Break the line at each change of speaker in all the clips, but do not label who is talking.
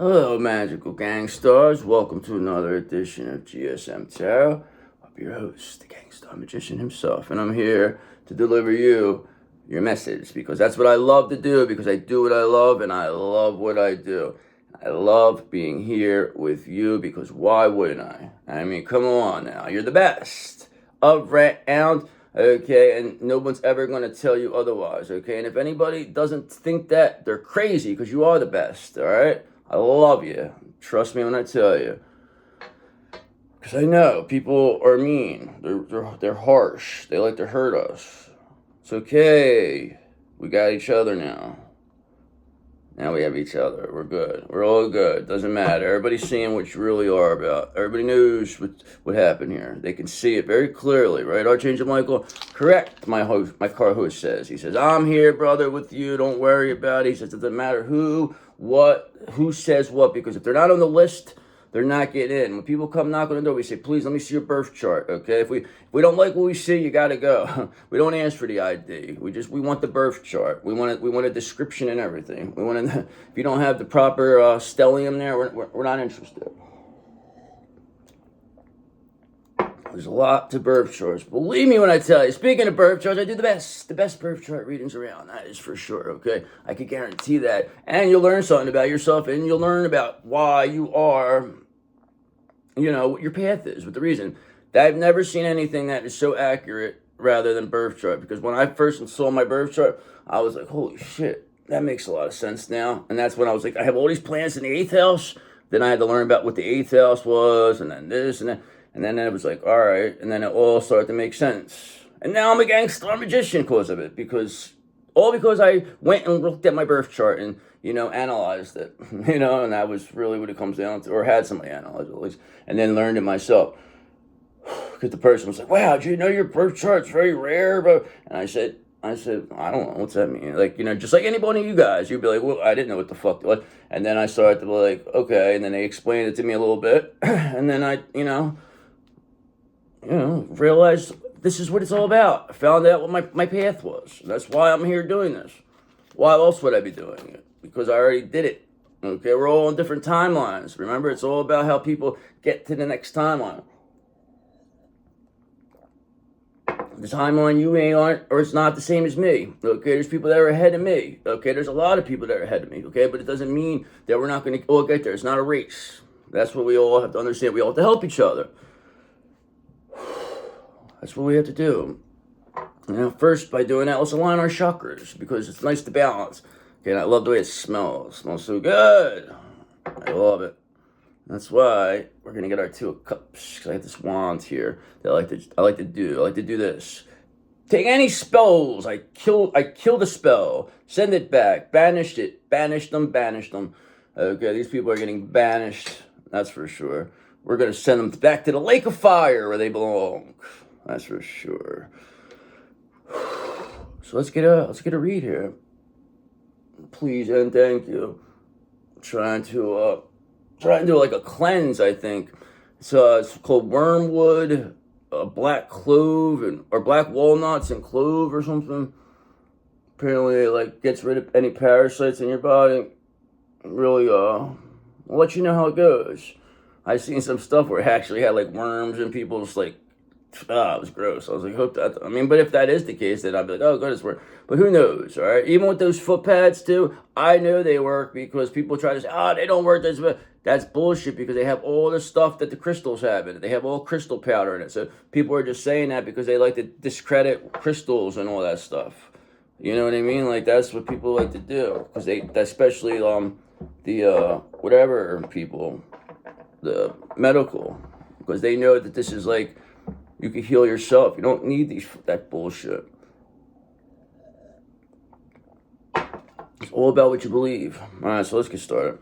Hello, magical gangsters. Welcome to another edition of GSM Tarot. I'm your host, the Gangstar Magician himself, and I'm here to deliver you your message because that's what I love to do, because I do what I love and I love what I do. I love being here with you because why wouldn't I? I mean, come on now. You're the best around, okay? And no one's ever going to tell you otherwise, okay? And if anybody doesn't think that, they're crazy because you are the best, all right? I love you. Trust me when I tell you. Because I know people are mean. They're harsh. They like to hurt us. It's okay. We got each other now. Now we have each other. We're good. We're all good. Doesn't matter. Everybody's seeing what you really are about. Everybody knows what happened here. They can see it very clearly, right, Archangel Michael? Correct, my car host says. He says, I'm here, brother, with you. Don't worry about it. He says, it doesn't matter who says what, because if they're not on the list, they're not getting in. When people come knock on the door, we say, please, let me see your birth chart, okay? If we don't like what we see, you got to go. We don't ask for the ID. We want the birth chart. We want a description and everything. If you don't have the proper stellium there, we're not interested. There's a lot to birth charts. Believe me when I tell you. Speaking of birth charts, I do the best birth chart readings around. That is for sure, okay? I can guarantee that. And you'll learn something about yourself, and you'll learn about why you are, what your path is, what the reason. I've never seen anything that is so accurate rather than birth chart, because when I first saw my birth chart, I was like, holy shit, that makes a lot of sense now. And that's when I was like, I have all these plans in the 8th house. Then I had to learn about what the 8th house was, and then this and that. And then it was like, all right. And then it all started to make sense. And now I'm a Gangstar Magician because of it. Because I went and looked at my birth chart and, analyzed it. And that was really what it comes down to. Or had somebody analyze it at least. And then learned it myself. Because the person was like, wow, do you know your birth chart's very rare, bro? And I said, I don't know. What's that mean? Like, just like anybody of you guys, you'd be like, well, I didn't know what the fuck it was. And then I started to be like, okay. And then they explained it to me a little bit. And then I, realized this is what it's all about. I found out what my path was. That's why I'm here doing this. Why else would I be doing it? Because I already did it. Okay, we're all on different timelines. Remember, it's all about how people get to the next timeline. The timeline you aren't, or it's not the same as me. Okay, there's people that are ahead of me. Okay, there's a lot of people that are ahead of me. Okay, but it doesn't mean that we're not going to all get there. It's not a race. That's what we all have to understand. We all have to help each other. That's what we have to do. First, by doing that, let's align our chakras, because it's nice to balance. Okay, and I love the way it smells. It smells so good. I love it. That's why we're gonna get our 2 of Cups, because I have this wand here that I like to do this. Take any spells. I kill the spell. Send it back. Banish it. Banish them. Okay, these people are getting banished. That's for sure. We're gonna send them back to the lake of fire where they belong. That's for sure. So let's get a read here. Please and thank you. I'm trying to do like a cleanse, I think. It's called wormwood, black clove, or black walnuts and clove or something. Apparently it gets rid of any parasites in your body. Really I'll let you know how it goes. I've seen some stuff where it actually had worms in people's it was gross. I was like, but if that is the case, then I'd be like, oh, good, it's work. But who knows, all right? Even with those foot pads, too, I know they work, because people try to say, they don't work. That's bullshit, because they have all the stuff that the crystals have in it. They have all crystal powder in it. So people are just saying that because they like to discredit crystals and all that stuff. You know what I mean? That's what people like to do. Because especially the whatever people, the medical, because they know that this is you can heal yourself. You don't need that bullshit. It's all about what you believe. All right, so let's get started.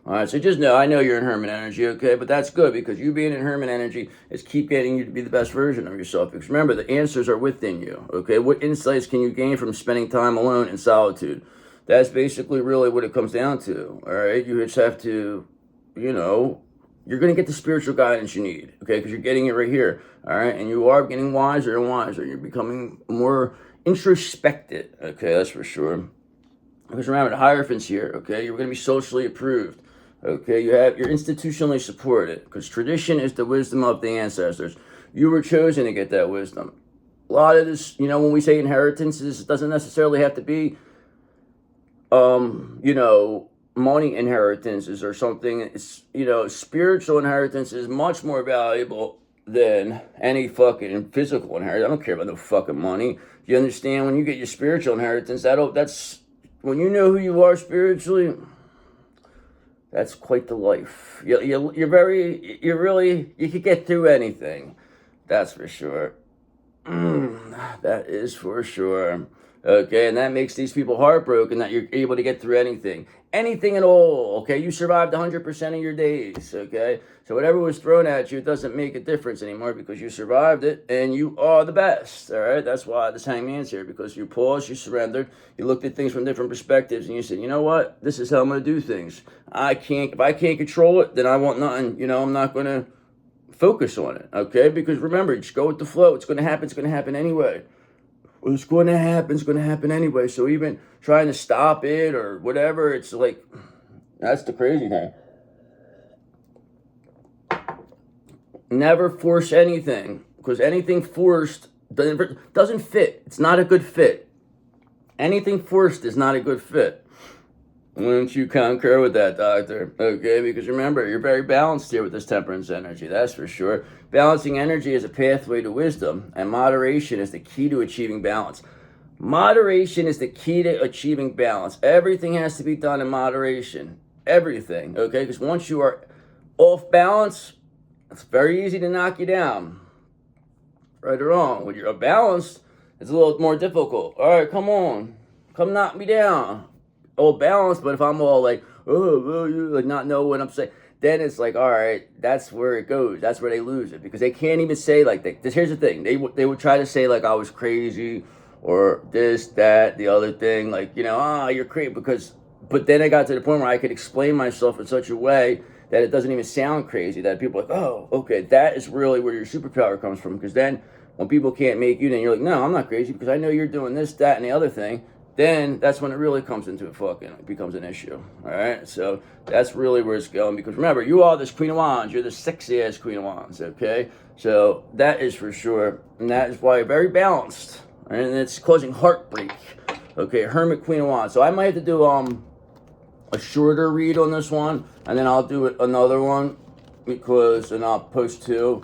All right, so just know, I know you're in Hermit energy, okay? But that's good, because you being in Hermit energy is keep getting you to be the best version of yourself. Because remember, the answers are within you, okay? What insights can you gain from spending time alone in solitude? That's basically really what it comes down to, all right? You just have to, you're going to get the spiritual guidance you need, okay? Because you're getting it right here, all right? And you are getting wiser and wiser. You're becoming more introspected, okay? That's for sure. Because remember, the Hierophant's here, okay? You're going to be socially approved, okay? You're institutionally supported, because tradition is the wisdom of the ancestors. You were chosen to get that wisdom. A lot of this, when we say inheritances, it doesn't necessarily have to be, money inheritances or something. It's, spiritual inheritance is much more valuable than any fucking physical inheritance. I don't care about no fucking money. You understand? When you get your spiritual inheritance, that's when you know who you are spiritually. That's quite the life. You could get through anything. That's for sure. That is for sure. Okay, and that makes these people heartbroken that you're able to get through anything. Anything at all, okay? You survived 100% of your days, okay? So whatever was thrown at you, it doesn't make a difference anymore because you survived it and you are the best, all right? That's why this hangman's here, because you paused, you surrendered, you looked at things from different perspectives, and you said, you know what? This is how I'm going to do things. If I can't control it, then I want nothing. I'm not going to focus on it, okay? Because remember, just go with the flow. It's going to happen anyway. What's going to happen anyway. So even trying to stop it or whatever, it's like, that's the crazy thing. Never force anything, because anything forced doesn't fit. It's not a good fit. Anything forced is not a good fit. Wouldn't you concur with that, Doctor? Okay, because remember, you're very balanced here with this temperance energy, that's for sure. Balancing energy is a pathway to wisdom, and moderation is the key to achieving balance. Moderation is the key to achieving balance. Everything has to be done in moderation. Everything, okay? Because once you are off balance, it's very easy to knock you down. Right or wrong. When you're balanced, it's a little more difficult. All right, come on. Come knock me down. All balanced, but if I'm all like, like not know what I'm saying, then it's like, all right, that's where it goes. That's where they lose it, because they can't even say like that. Here's the thing: they would try to say like I was crazy or this, that, the other thing, like you're crazy but then I got to the point where I could explain myself in such a way that it doesn't even sound crazy. That people are like, oh, okay, that is really where your superpower comes from. Because then when people can't make you, then you're like, no, I'm not crazy because I know you're doing this, that, and the other thing. Then that's when it really comes into it becomes an issue. All right, so that's really where it's going, because remember, you are this Queen of Wands. You're the sexy ass Queen of Wands. Okay, so that is for sure, and that is why you're very balanced, right? And it's causing heartbreak. Okay, Hermit, Queen of Wands. So I might have to do a shorter read on this one, and then I'll do another one and I'll post two,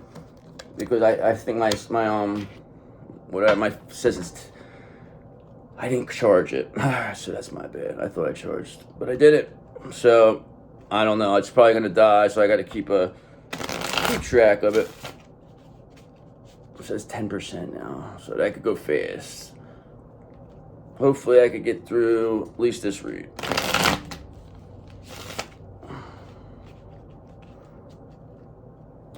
because I think my whatever my says it's. I didn't charge it, so that's my bad. I thought I charged, but I did it. So I don't know. It's probably gonna die, so I got to keep track of it. It says 10% now, so that could go fast. Hopefully, I could get through at least this read.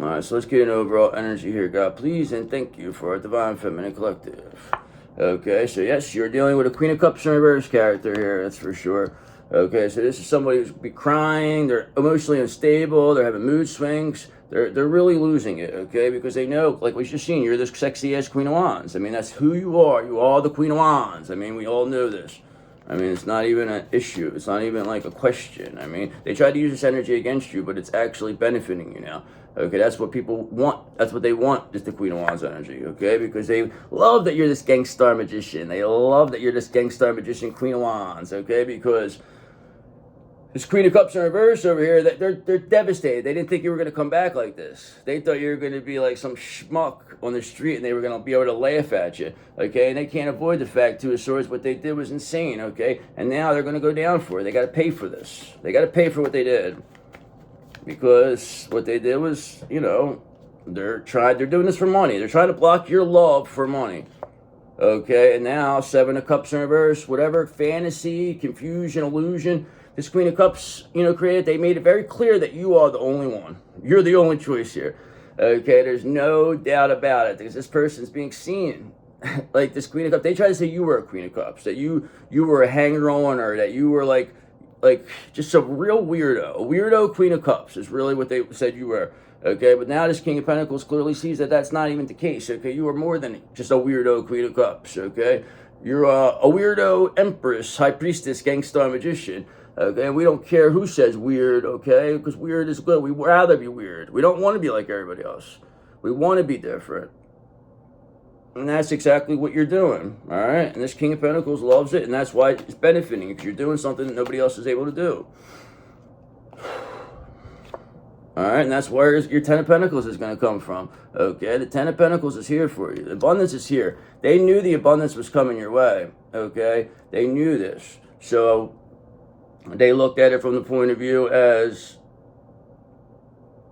All right, so let's get an overall energy here. God, please and thank you for our Divine Feminine Collective. Okay, so yes, you're dealing with a Queen of Cups in reverse character here, that's for sure. Okay, so this is somebody who's be crying, they're emotionally unstable, they're having mood swings, they're really losing it, okay? Because they know, like we just seen, you're this sexy-ass Queen of Wands. I mean, that's who you are. You are the Queen of Wands. I mean, we all know this. I mean, it's not even an issue. It's not even like a question. I mean, they tried to use this energy against you, but it's actually benefiting you now. Okay, that's what people want. That's what they want, is the Queen of Wands energy, okay? Because they love that you're this Gangstar Magician. They love that you're this Gangstar Magician, Queen of Wands, okay? Because this Queen of Cups in reverse over here, they're devastated. They didn't think you were going to come back like this. They thought you were going to be like some schmuck on the street and they were going to be able to laugh at you, okay? And they can't avoid the fact, Two of Swords, what they did was insane, okay? And now they're going to go down for it. They got to pay for this. They got to pay for what they did. Because what they did was, they're doing this for money. They're trying to block your love for money. Okay, and now Seven of Cups in reverse, whatever fantasy, confusion, illusion this Queen of Cups, created, they made it very clear that you are the only one. You're the only choice here. Okay, there's no doubt about it, because this person's being seen like this Queen of Cups. They tried to say you were a Queen of Cups, that you were a hanger-on, or that you were like just a real weirdo. A weirdo Queen of Cups is really what they said you were. Okay, but now this King of Pentacles clearly sees that that's not even the case. Okay, you are more than just a weirdo Queen of Cups. Okay, You're a weirdo empress, high priestess, gangstar magician. Okay, and we don't care who says weird, okay? Because weird is good. We'd rather be weird. We don't want to be like everybody else. We want to be different. And that's exactly what you're doing, all right? And this King of Pentacles loves it, and that's why it's benefiting, because you're doing something that nobody else is able to do. All right, and that's where your Ten of Pentacles is going to come from, okay? The Ten of Pentacles is here for you. The abundance is here. They knew the abundance was coming your way, okay? They knew this. So they looked at it from the point of view as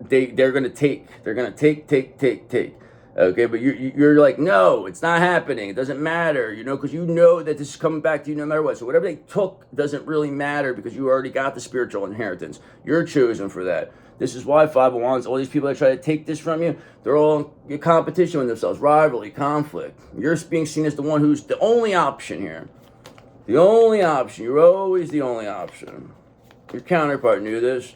they're going to take. They're going to take. Okay, but you're like, no, it's not happening. It doesn't matter, you know, because you know that this is coming back to you no matter what. So whatever they took doesn't really matter because you already got the spiritual inheritance. You're chosen for that. This is why Five of Wands, all these people that try to take this from you, they're all in competition with themselves, rivalry, conflict. You're being seen as the one who's the only option here. The only option. You're always the only option. Your counterpart knew this.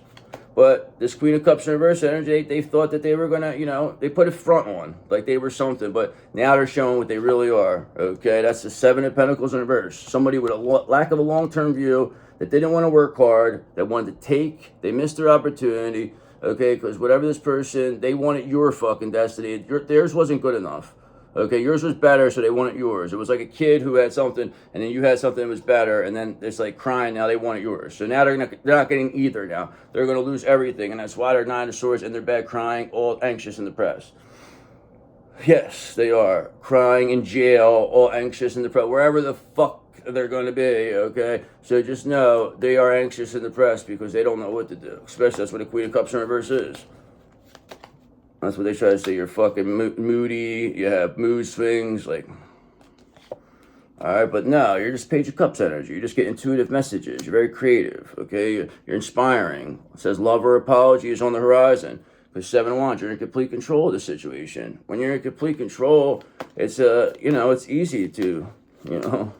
But this Queen of Cups in reverse energy, they thought that they were going to, you know, they put a front on, like they were something. But now they're showing what they really are, okay? That's the Seven of Pentacles in reverse. Somebody with a lack of a long-term view that didn't want to work hard, that wanted to take, they missed their opportunity, okay? Because whatever this person, they wanted your fucking destiny. Theirs wasn't good enough. Okay, yours was better, so they wanted yours. It was like a kid who had something, and then you had something that was better, and then it's like crying, now they wanted yours. So now they're not getting either now. They're going to lose everything, and that's why they're Nine of Swords in their bed crying, all anxious and depressed. Yes, they are. Crying in jail, all anxious and depressed, wherever the fuck they're going to be, okay? So just know they are anxious and depressed because they don't know what to do. Especially that's what the Queen of Cups in reverse is. That's what they try to say. You're fucking moody. You have mood swings. Like, all right, but no, you're just Page of Cups energy. You just get intuitive messages. You're very creative, okay? You're inspiring. It says love or apology is on the horizon. Because Seven of Wands, you're in complete control of the situation. When you're in complete control, it's, you know, it's easy to, you know,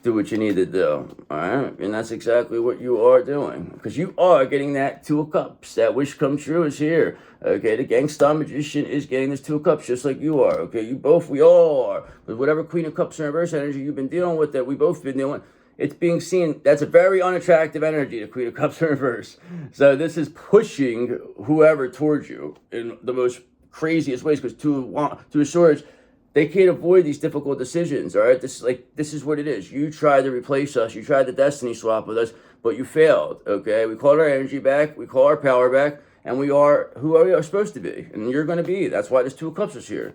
do what you need to do, all right? And that's exactly what you are doing. Because you are getting that Two of Cups. That wish come true is here, okay? The Gangstar Magician is getting this Two of Cups just like you are, okay? We all are. With whatever Queen of Cups in reverse energy you've been dealing with, that we both been dealing, it's being seen, that's a very unattractive energy, the Queen of Cups in reverse. So this is pushing whoever towards you in the most craziest ways, because Two of Swords, they can't avoid these difficult decisions, all right? This is what it is. You tried to replace us. You tried to destiny swap with us, but you failed, okay? We called our energy back. We call our power back, and we are who we are supposed to be, and you're going to be. That's why this Two of Cups is here.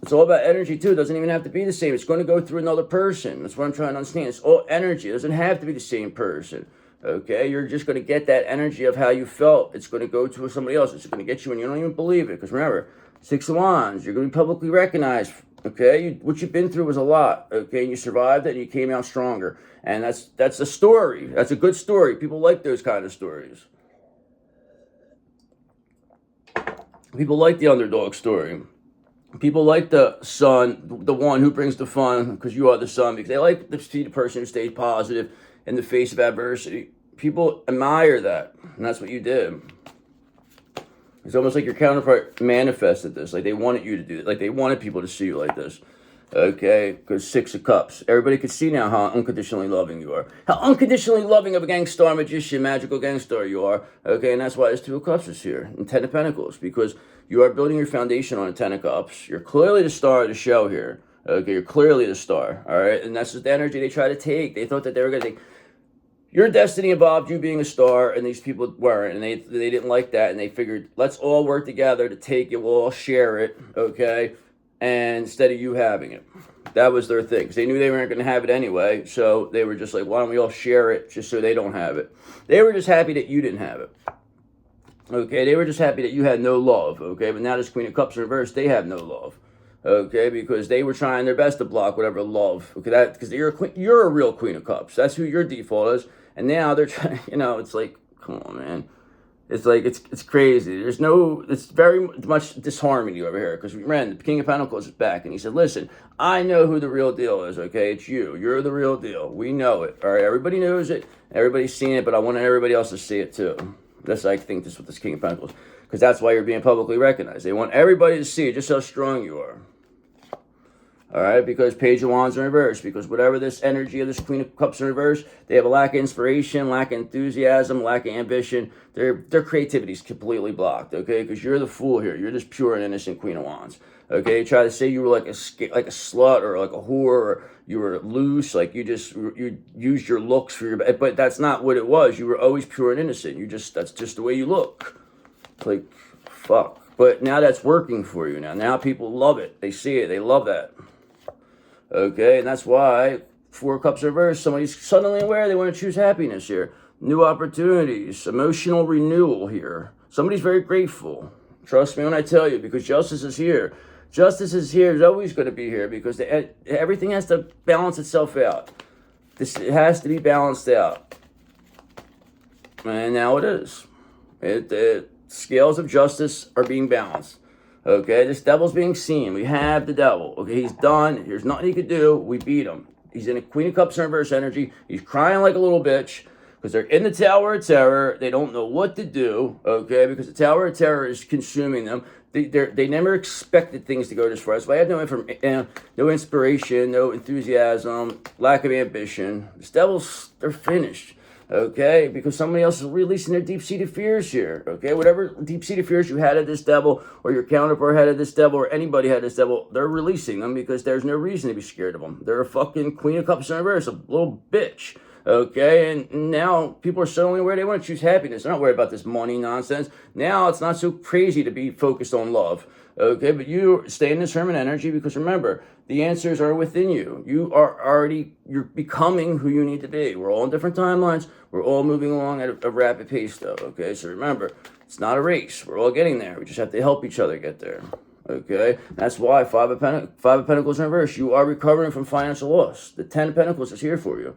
It's all about energy, too. It doesn't even have to be the same. It's going to go through another person. That's what I'm trying to understand. It's all energy. It doesn't have to be the same person, okay? You're just going to get that energy of how you felt. It's going to go to somebody else. It's going to get you, and you don't even believe it, because remember, Six of Wands, you're going to be publicly recognized, okay? What you've been through was a lot, okay? And you survived it, and you came out stronger. And that's a story. That's a good story. People like those kind of stories. People like the underdog story. People like the sun, the one who brings the fun, because you are the sun, because they like to see the person who stays positive in the face of adversity. People admire that, and that's what you did. It's almost like your counterpart manifested this. Like they wanted you to do it. Like they wanted people to see you like this. Okay? Because Six of Cups. Everybody can see now how unconditionally loving you are. How unconditionally loving of a Gangstar Magician, magical Gangstar you are. Okay? And that's why this Two of Cups is here. And Ten of Pentacles. Because you are building your foundation on a Ten of Cups. You're clearly the star of the show here. Okay? You're clearly the star. Alright? And that's just the energy they try to take. They thought that they were going to take... Your destiny involved you being a star, and these people weren't, and they didn't like that, and they figured, let's all work together to take it, we'll all share it, okay, and instead of you having it. That was their thing, because they knew they weren't going to have it anyway, so they were just like, why don't we all share it, just so they don't have it. They were just happy that you didn't have it, okay, they were just happy that you had no love, okay, but now this Queen of Cups in reverse, they have no love. Okay, because they were trying their best to block whatever love. Okay, that because you're a real Queen of Cups. That's who your default is. And now they're trying. You know, it's like, come on, man. It's like it's crazy. It's very much disharmony over here. Because remember, the King of Pentacles is back, and he said, "Listen, I know who the real deal is. Okay, it's you. You're the real deal. We know it. All right, everybody knows it. Everybody's seen it, but I want everybody else to see it too." That's I think this with this King of Pentacles, because that's why you're being publicly recognized. They want everybody to see just how strong you are. All right, because Page of Wands in reverse, because whatever this energy of this Queen of Cups in reverse, they have a lack of inspiration, lack of enthusiasm, lack of ambition. Their creativity is completely blocked, okay? Because you're the fool here. You're this pure and innocent Queen of Wands, okay? Try to say you were like a slut or like a whore, or you were loose, like you used your looks for your, but that's not what it was. You were always pure and innocent. That's just the way you look. Like, fuck. But now that's working for you now. Now people love it. They see it. They love that. Okay, and that's why Four Cups reverse, somebody's suddenly aware they want to choose happiness here. New opportunities, emotional renewal here. Somebody's very grateful. Trust me when I tell you, because justice is here. Justice is here, is always going to be here, because everything has to balance itself out. It has to be balanced out. And now it is. The scales of justice are being balanced. Okay, this devil's being seen. We have the devil. Okay, he's done. There's nothing he could do. We beat him. He's in a Queen of Cups in reverse energy. He's crying like a little bitch because they're in the Tower of Terror. They don't know what to do, okay, because the Tower of Terror is consuming them. They never expected things to go this far. So I have no inspiration, no enthusiasm, lack of ambition. This devil's, they're finished. Okay, because somebody else is releasing their deep-seated fears here. Okay, whatever deep-seated fears you had of this devil, or your counterpart had of this devil, or anybody had this devil, they're releasing them because there's no reason to be scared of them. They're a fucking Queen of Cups in reverse, a little bitch. Okay, and now people are suddenly aware they want to choose happiness. They're not worried about this money nonsense. Now it's not so crazy to be focused on love. Okay, but you stay in this hermit energy, because remember, the answers are within you. You're becoming who you need to be. We're all on different timelines. We're all moving along at a rapid pace, though. Okay, so remember, it's not a race. We're all getting there. We just have to help each other get there. Okay, that's why Five of Pentacles in reverse. You are recovering from financial loss. The 10 of Pentacles is here for you.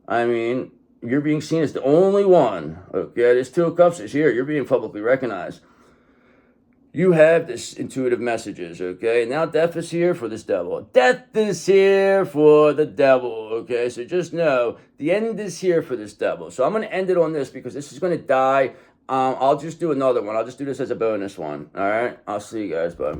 I mean, you're being seen as the only one. Okay, this Two of Cups is here. You're being publicly recognized. You have this intuitive messages, okay? Now death is here for this devil. Death is here for the devil, okay? So just know, the end is here for this devil. So I'm going to end it on this, because this is going to die. I'll just do another one. I'll just do this as a bonus one, all right? I'll see you guys, bye.